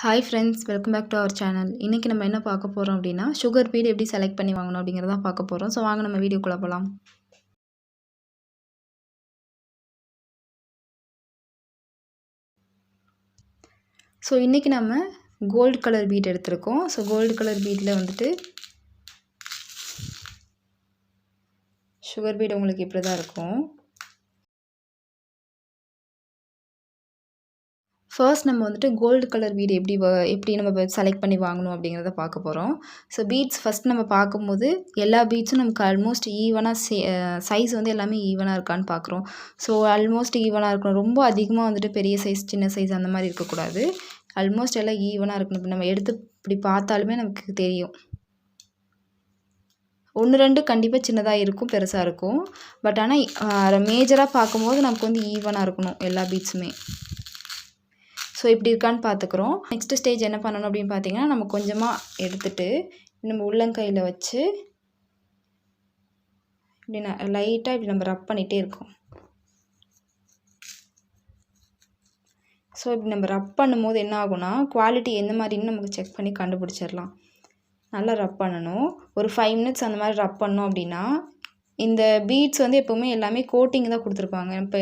Hi friends, welcome back to our channel. இன்றைக்கி நம்ம என்ன பார்க்க போகிறோம் அப்படின்னா, சுகர் பீட் எப்படி செலக்ட் பண்ணி வாங்கணும் அப்படிங்கிறத பார்க்க போகிறோம். ஸோ வாங்க நம்ம வீடியோக்குள்ளே போகலாம். ஸோ இன்றைக்கி நம்ம கோல்டு கலர் பீட் எடுத்திருக்கோம். ஸோ கோல்டு கலர் பீட்டில் வந்துட்டு சுகர் பீட் உங்களுக்கு இப்படி தான் இருக்கும். ஃபர்ஸ்ட் நம்ம வந்துட்டு கோல்டு கலர் பீட் எப்படி நம்ம செலக்ட் பண்ணி வாங்கணும் அப்படிங்கிறத பார்க்க போகிறோம். ஸோ பீட்ஸ் ஃபஸ்ட் நம்ம பார்க்கும்போது எல்லா பீட்ஸும் நமக்கு ஆல்மோஸ்ட் ஈவனாக சைஸ் வந்து எல்லாமே ஈவனாக இருக்கான்னு பார்க்குறோம். ஸோ ஆல்மோஸ்ட் ஈவனாக இருக்கணும். ரொம்ப அதிகமாக வந்துட்டு பெரிய சைஸ் சின்ன சைஸ் அந்த மாதிரி இருக்கக்கூடாது. ஆல்மோஸ்ட் எல்லாம் ஈவனாக இருக்கணும். இப்போ நம்ம எடுத்து இப்படி பார்த்தாலுமே நமக்கு தெரியும். 1-2 கண்டிப்பாக சின்னதாக இருக்கும், பெருசாக இருக்கும். பட் ஆனால் மேஜராக பார்க்கும்போது நமக்கு வந்து ஈவனாக இருக்கணும் எல்லா பீட்ஸுமே. ஸோ இப்படி இருக்கான்னு பார்த்துக்குறோம். நெக்ஸ்ட்டு ஸ்டேஜ் என்ன பண்ணணும் அப்படின்னு பார்த்தீங்கன்னா, நம்ம கொஞ்சமாக எடுத்துகிட்டு நம்ம உள்ளங்கையில் வச்சு இப்படி லைட்டாக இப்படி நம்ம ரப் பண்ணிகிட்டே இருக்கோம். ஸோ இப்படி நம்ம ரப் பண்ணும்போது என்ன ஆகும்னா, குவாலிட்டி எந்த மாதிரின்னு நமக்கு செக் பண்ணி கண்டுபிடிச்சிடலாம். நல்லா ரப் பண்ணணும். ஒரு 5 மினிட்ஸ் அந்த மாதிரி ரப் பண்ணோம் அப்படின்னா, இந்த பீட்ஸ் வந்து எப்போவுமே எல்லாமே கோட்டிங் தான் கொடுத்துருப்பாங்க. இப்போ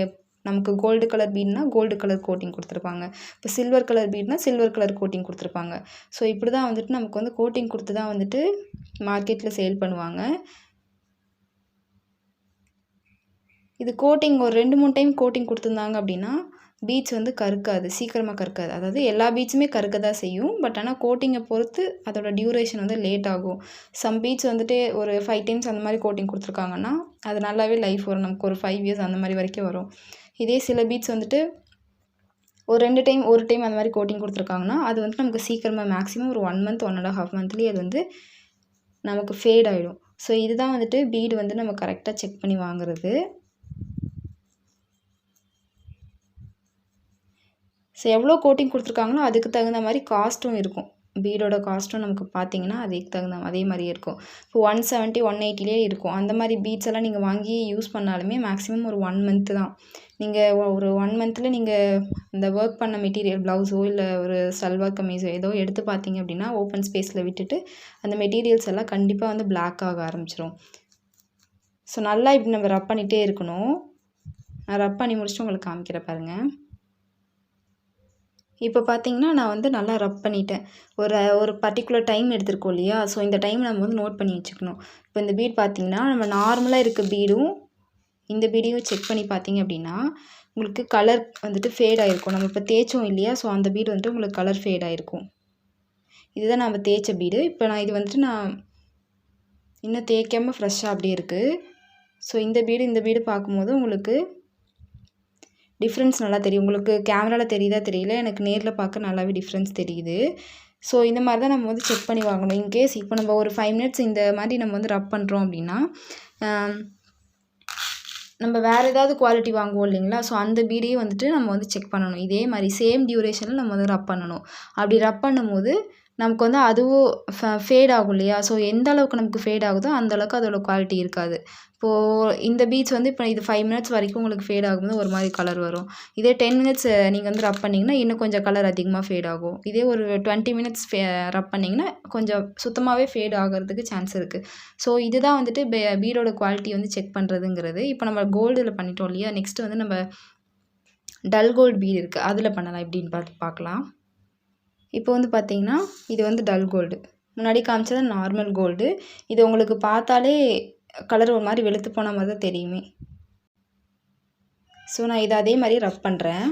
நமக்கு கோல்டு கலர் பீட்னா கோல்டு கலர் கோட்டிங் கொடுத்துருப்பாங்க. இப்போ சில்வர் கலர் பீட்னா சில்வர் கலர் கோட்டிங் கொடுத்துருப்பாங்க. ஸோ இப்படி தான் வந்துட்டு நமக்கு வந்து கோட்டிங் கொடுத்து தான் வந்துட்டு மார்க்கெட்டில் சேல் பண்ணுவாங்க. இது கோட்டிங் ஒரு 2-3 டைம் கோட்டிங் கொடுத்துருந்தாங்க அப்படின்னா பீட்ஸ் வந்து கருக்காது, சீக்கிரமாக கருக்காது. அதாவது எல்லா பீட்ஸுமே கருக்க தான் செய்யும். பட் ஆனால் கோட்டிங்கை பொறுத்து அதோட டியூரேஷன் வந்து லேட் ஆகும். சம் பீட்ஸ் வந்துட்டு ஒரு 5 டைம்ஸ் அந்த மாதிரி கோட்டிங் கொடுத்துருக்காங்கன்னா அது நல்லாவே லைஃப் வரும். நமக்கு ஒரு 5 இயர்ஸ் அந்த மாதிரி வரைக்கும் வரும். இதே சில பீட்ஸ் வந்துட்டு ஒரு 2 டைம் ஒரு டைம் அந்த மாதிரி கோட்டிங் கொடுத்துருக்காங்கன்னா அது வந்து நமக்கு சீக்கிரமாக மேக்ஸிமம் ஒரு 1 மந்த் 1.5 மந்த்லேயே அது வந்து நமக்கு ஃபேட் ஆகிடும். ஸோ இதுதான் வந்துட்டு பீடு வந்து நம்ம கரெக்டாக செக் பண்ணி வாங்குறது. ஸோ எவ்வளோ கோட்டிங் கொடுத்துருக்காங்களோ அதுக்கு தகுந்த மாதிரி காஸ்ட்டும் இருக்கும். பீடோட காஸ்ட்டும் நமக்கு பார்த்தீங்கன்னா அதே மாதிரியே இருக்கும். இப்போ 170 180லே இருக்கும். அந்த மாதிரி பீட்ஸ் எல்லாம் நீங்கள் வாங்கி யூஸ் பண்ணாலுமே மேக்ஸிமம் ஒரு 1 மந்த்து தான். நீங்கள் ஒரு 1 மந்த்தில் நீங்கள் இந்த ஒர்க் பண்ண மெட்டீரியல் ப்ளவுஸோ இல்லை ஒரு சல்வார் கமீஸோ ஏதோ எடுத்து பார்த்தீங்க அப்படின்னா ஓப்பன் ஸ்பேஸில் விட்டுட்டு அந்த மெட்டீரியல்ஸ் எல்லாம் கண்டிப்பாக வந்து பிளாக் ஆக ஆரம்பிச்சிடும். ஸோ நல்லா இப்படி நம்ம ரப் பண்ணிகிட்டே இருக்கணும். நான் ரப் பண்ணி முடிச்சுட்டு உங்களுக்கு காமிக்கிறேன் பாருங்கள். இப்போ பார்த்தீங்கன்னா நான் வந்து நல்லா ரப் பண்ணிட்டேன். ஒரு பர்ட்டிகுலர் டைம் எடுத்திருக்கோம் இல்லையா? ஸோ இந்த டைம் நம்ம வந்து நோட் பண்ணி வச்சுக்கணும். இப்போ இந்த பீட் பார்த்தீங்கன்னா நம்ம நார்மலாக இருக்க பீடும் இந்த பீடையும் செக் பண்ணி பார்த்தீங்க அப்படின்னா உங்களுக்கு கலர் வந்துட்டு ஃபேட் ஆகிருக்கும். நம்ம இப்போ தேய்ச்சோம் இல்லையா? ஸோ அந்த பீடு வந்துட்டு உங்களுக்கு கலர் ஃபேட் ஆகிருக்கும். இதுதான் நம்ம தேய்ச்ச பீடு. இப்போ நான் இது வந்துட்டு நான் இன்னும் தேய்க்காமல் ஃப்ரெஷ்ஷாக அப்படியே இருக்குது. ஸோ இந்த பீடு பார்க்கும்போது உங்களுக்கு டிஃப்ரென்ஸ் நல்லா தெரியும். உங்களுக்கு கேமராவில் தெரியுதா தெரியல, எனக்கு நேரில் பார்க்க நல்லாவே டிஃப்ரென்ஸ் தெரியுது. ஸோ இந்த மாதிரி தான் நம்ம வந்து செக் பண்ணி வாங்கணும். இன்கேஸ் இப்போ நம்ம ஒரு 5 மினிட்ஸ் இந்த மாதிரி நம்ம வந்து ரப் பண்ணுறோம் அப்படின்னா நம்ம வேறு ஏதாவது குவாலிட்டி வாங்குவோம் இல்லைங்களா? ஸோ அந்த பீடையும் வந்துட்டு நம்ம வந்து செக் பண்ணணும். இதே மாதிரி சேம் டியூரேஷனில் நம்ம வந்து ரப் பண்ணணும். அப்படி ரப் பண்ணும்போது நமக்கு வந்து அதுவும் ஃபேட் ஆகும் இல்லையா? ஸோ எந்த அளவுக்கு நமக்கு ஃபேட் ஆகுதோ அந்த அளவுக்கு அதோட குவாலிட்டி இருக்காது. இப்போது இந்த பீட்ஸ் வந்து இப்போ இது 5 மினிட்ஸ் வரைக்கும் உங்களுக்கு ஃபேட் ஆகும்போது ஒரு மாதிரி கலர் வரும். இதே 10 மினிட்ஸ் நீங்கள் வந்து ரப் பண்ணிங்கன்னா இன்னும் கொஞ்சம் கலர் அதிகமாக ஃபேட் ஆகும். இதே ஒரு 20 மினிட்ஸ் ரப் பண்ணிங்கன்னா கொஞ்சம் சுத்தமாகவே ஃபேட் ஆகிறதுக்கு சான்ஸ் இருக்குது. ஸோ இதுதான் வந்துட்டு பீடோட குவாலிட்டி வந்து செக் பண்ணுறதுங்கிறது. இப்போ நம்ம கோல்டில் பண்ணிட்டோம் இல்லையா? நெக்ஸ்ட்டு வந்து நம்ம டல் கோல்டு பீட் இருக்குது, அதில் பண்ணலாம் எப்படின்னு பார்க்கலாம். இப்போ வந்து பார்த்தீங்கன்னா இது வந்து டல் கோல்டு, முன்னாடி காமிச்சது நார்மல் கோல்டு. இது உங்களுக்கு பார்த்தாலே கலர் ஒரு மாதிரி வெளுத்து போன மாதிரி தான் தெரியுமே. ஸோ நான் இதை அதே மாதிரி ரப் பண்ணுறேன்.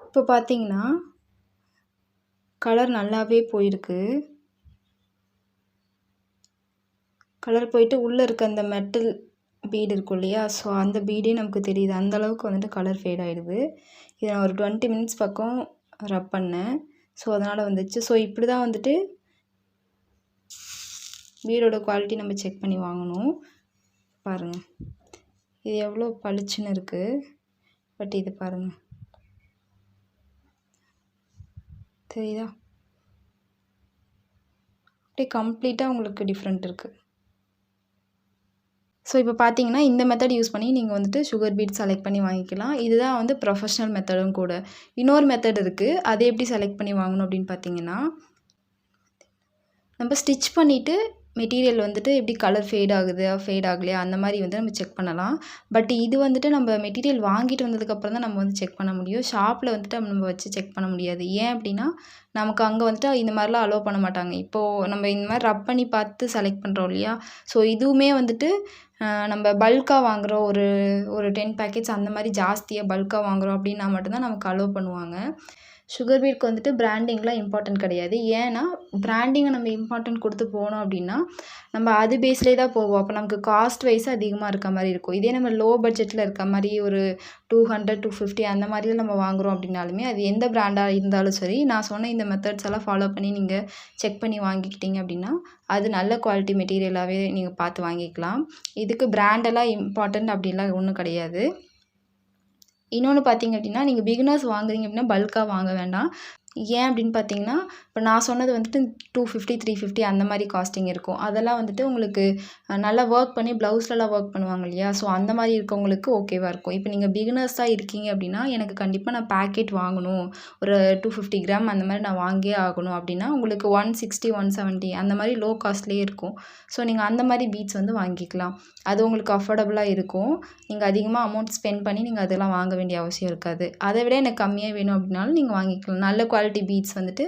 இப்போ பார்த்தீங்கன்னா கலர் நல்லாவே போயிருக்கு. கலர் போயிட்டு உள்ளே இருக்க அந்த மெட்டல் பீடு இருக்கும் இல்லையா? ஸோ அந்த பீடே நமக்கு தெரியுது. அந்தளவுக்கு வந்துட்டு கலர் ஃபேட் ஆகிடுது. இதை நான் ஒரு 20 மினிட்ஸ் பக்கம் ரப் பண்ணேன். ஸோ அதனால் வந்துச்சு. ஸோ இப்படி தான் வந்துட்டு பீடோட குவாலிட்டி நம்ம செக் பண்ணி வாங்கணும். பாருங்கள், இது எவ்வளோ பளிச்சுன்னு இருக்குது. பட் இது பாருங்கள், தெரியுதா? அப்படியே கம்ப்ளீட்டாக உங்களுக்கு டிஃப்ரெண்ட் இருக்குது. ஸோ இப்போ பார்த்தீங்கன்னா இந்த மெத்தட் யூஸ் பண்ணி நீங்கள் வந்துட்டு சுகர் பீட் செலக்ட் பண்ணி வாங்கிக்கலாம். இதுதான் வந்து ப்ரொஃபஷ்னல் மெத்தடும் கூட. இன்னொரு மெத்தட் இருக்குது. அதை எப்படி செலக்ட் பண்ணி வாங்கணும் அப்படின்னு பார்த்தீங்கன்னா, நம்ம ஸ்டிச் பண்ணிவிட்டு மெட்டீரியல் வந்துட்டு எப்படி கலர் ஃபேட் ஆகுது ஃபேட் ஆகலையா அந்த மாதிரி வந்து நம்ம செக் பண்ணலாம். பட் இது வந்துட்டு நம்ம மெட்டீரியல் வாங்கிட்டு வந்ததுக்கப்புறம் தான் நம்ம வந்து செக் பண்ண முடியும். ஷாப்பில் வந்துட்டு நம்ம வச்சு செக் பண்ண முடியாது. ஏன் அப்படின்னா நமக்கு அங்கே வந்துட்டு இந்த மாதிரிலாம் அலோவ் பண்ண மாட்டாங்க. இப்போது நம்ம இந்த மாதிரி ரப் பண்ணி பார்த்து செலக்ட் பண்ணுறோம் இல்லையா? ஸோ இதுவுமே வந்துட்டு நம்ம பல்காக வாங்குகிறோம், ஒரு 10 பேக்கெட்ஸ் அந்த மாதிரி ஜாஸ்தியாக பல்காக வாங்குகிறோம் அப்படின்னா மட்டும்தான் நமக்கு அலோவ் பண்ணுவாங்க. சுகர் பீட்க்கு வந்துட்டு பிராண்டிங்லாம் இம்பார்ட்டன்ட் கிடையாது. ஏன்னா பிராண்டிங்கை நம்ம இம்பார்ட்டன்ட் கொடுத்து போனோம் அப்படின்னா நம்ம அது பேஸ்லேயே தான் போவோம். அப்போ நமக்கு காஸ்ட் வைஸ் அதிகமாக இருக்க மாதிரி இருக்கும். இதே நம்ம லோ பட்ஜெட்டில் இருக்க மாதிரி ஒரு 200, 250 அந்த மாதிரிலாம் நம்ம வாங்குகிறோம் அப்படின்னாலுமே அது எந்த பிராண்டாக இருந்தாலும் சரி, நான் சொன்ன இந்த மெத்தட்ஸ் எல்லாம் ஃபாலோ பண்ணி நீங்கள் செக் பண்ணி வாங்கிக்கிட்டீங்க அப்படின்னா அது நல்ல குவாலிட்டி மெட்டீரியலாகவே நீங்கள் பார்த்து வாங்கிக்கலாம். இதுக்கு பிராண்டெல்லாம் இம்பார்ட்டன்ட் அப்படின்லாம் ஒன்றும் கிடையாது. இன்னொன்று பார்த்தீங்க அப்படின்னா, நீங்கள் பிகினர்ஸ் வாங்குறீங்க அப்படின்னா பல்காக வாங்க வேண்டாம். ஏன் அப்படின்னு பார்த்தீங்கன்னா, இப்போ நான் சொன்னது வந்துட்டு 250, 350 அந்த மாதிரி காஸ்டிங் இருக்கும். அதெல்லாம் வந்துட்டு உங்களுக்கு நல்லா ஒர்க் பண்ணி ப்ளவுஸ்லலாம் ஒர்க் பண்ணுவாங்க இல்லையா? ஸோ அந்த மாதிரி இருக்கவங்களுக்கு ஓகேவாக இருக்கும். இப்போ நீங்கள் பிகினர்ஸாக இருக்கீங்க அப்படின்னா, எனக்கு கண்டிப்பாக நான் பேக்கெட் வாங்கணும், ஒரு 250 கிராம் அந்த மாதிரி நான் வாங்கியே ஆகணும் அப்படின்னா உங்களுக்கு 160, 170 அந்த மாதிரி லோ காஸ்ட்லேயே இருக்கும். ஸோ நீங்கள் அந்த மாதிரி பீட்ஸ் வந்து வாங்கிக்கலாம். அது உங்களுக்கு அஃபோர்டபுளாக இருக்கும். நீங்கள் அதிகமாக அமௌண்ட் ஸ்பெண்ட் பண்ணி நீங்கள் அதெல்லாம் வாங்க வேண்டிய அவசியம் இருக்காது. அதை விட எனக்கு கம்மியாக வேணும் அப்படின்னாலும் நீங்கள் வாங்கிக்கலாம். நல்ல குவாலிட்டி பீட்ஸ் வந்துட்டு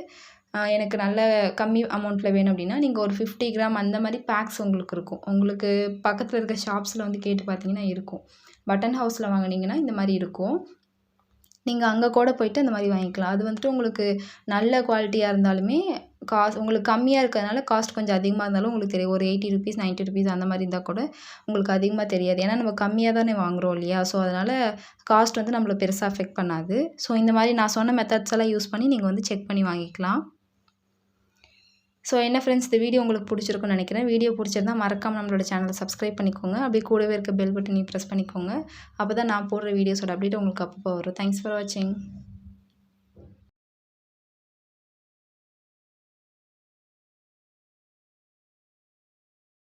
எனக்கு நல்ல கம்மி அமௌண்ட்டில் வேணும் அப்படின்னா நீங்கள் ஒரு 50 கிராம் அந்த மாதிரி பேக்ஸ் உங்களுக்கு இருக்கும். உங்களுக்கு பக்கத்தில் இருக்க ஷாப்ஸில் வந்து கேட்டு பார்த்தீங்கன்னா இருக்கும். பட்டன் ஹவுஸில் வாங்கினீங்கன்னா இந்த மாதிரி இருக்கும். நீங்கள் அங்கே கூட போய்ட்டு அந்த மாதிரி வாங்கிக்கலாம். அது வந்துட்டு உங்களுக்கு நல்ல குவாலிட்டியாக இருந்தாலுமே உங்களுக்கு கம்மியாக இருக்கிறதுனால காஸ்ட் கொஞ்சம் அதிகமாக இருந்தாலும் உங்களுக்கு தெரியும். ஒரு 80 ருபீஸ், 90 ருபீஸ் அந்த மாதிரி இருந்தால் கூட உங்களுக்கு அதிகமாக தெரியாது. ஏன்னா நம்ம கம்மியாக தானே வாங்குகிறோம் இல்லையா? ஸோ அதனால் காஸ்ட் வந்து நம்மளை பெருசாக அஃபெக்ட் பண்ணாது. ஸோ இந்த மாதிரி நான் சொன்ன மெத்தட்ஸ் எல்லாம் யூஸ் பண்ணி நீங்கள் வந்து செக் பண்ணி வாங்கிக்கலாம். ஸோ என்ன ஃப்ரெண்ட்ஸ், இந்த வீடியோ உங்களுக்கு பிடிச்சிருக்குன்னு நினைக்கிறேன். வீடியோ பிடிச்சிருந்தா மறக்காமல் நம்மளோட சேனலை சப்ஸ்கிரைப் பண்ணிக்கோங்க. அப்படியே கூடவே இருக்க பெல் பட்டனையும் ப்ரெஸ் பண்ணிக்கோங்க. அப்போ தான் நான் போடுற வீடியோஸோட அப்டேட் உங்களுக்கு அப்பப்போ வரும். தேங்க்ஸ் ஃபார் வாட்சிங்.